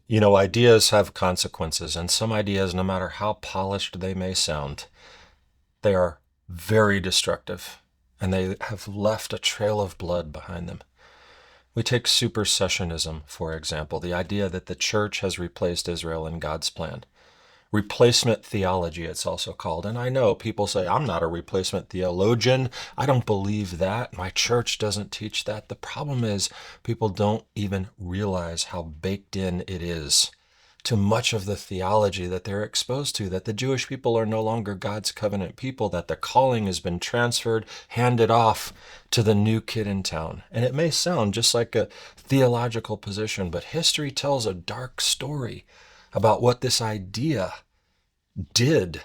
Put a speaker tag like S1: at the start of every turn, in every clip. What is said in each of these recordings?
S1: You know, ideas have consequences, and some ideas, no matter how polished they may sound, they are very destructive, and they have left a trail of blood behind them. We take supersessionism, for example, the idea that the church has replaced Israel in God's plan. Replacement theology, it's also called. And I know people say, I'm not a replacement theologian. I don't believe that. My church doesn't teach that. The problem is people don't even realize how baked in it is to much of the theology that they're exposed to, that the Jewish people are no longer God's covenant people, that the calling has been transferred, handed off to the new kid in town. And it may sound just like a theological position, but history tells a dark story about what this idea did,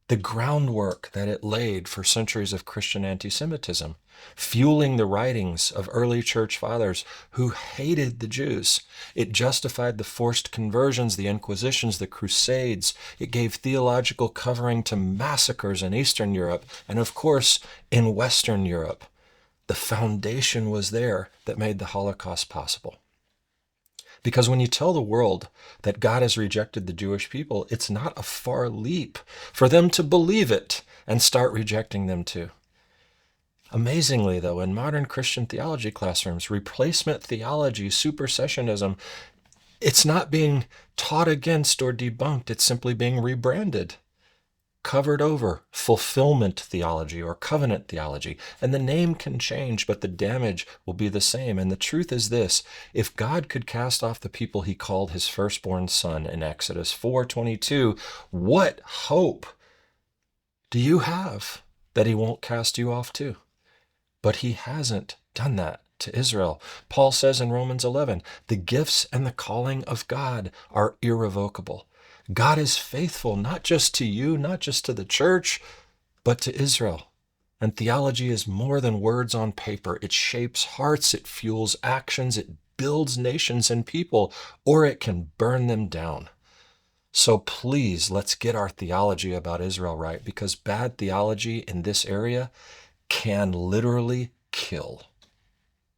S1: the groundwork that it laid for centuries of Christian anti-Semitism, fueling the writings of early church fathers who hated the Jews. It justified the forced conversions, the Inquisitions, the Crusades. It gave theological covering to massacres in Eastern Europe and, of course, in Western Europe. The foundation was there that made the Holocaust possible. Because when you tell the world that God has rejected the Jewish people, it's not a far leap for them to believe it and start rejecting them too. Amazingly, though, in modern Christian theology classrooms, replacement theology, supersessionism, it's not being taught against or debunked. It's simply being rebranded, covered over, fulfillment theology or covenant theology. And the name can change, but the damage will be the same. And the truth is this: if God could cast off the people he called his firstborn son in Exodus 4:22, what hope do you have that he won't cast you off too? But he hasn't done that to Israel. Paul says in Romans 11, the gifts and the calling of God are irrevocable. God is faithful, not just to you, not just to the church, but to Israel. And theology is more than words on paper. It shapes hearts, it fuels actions, it builds nations and people, or it can burn them down. So please, let's get our theology about Israel right, because bad theology in this area can literally kill.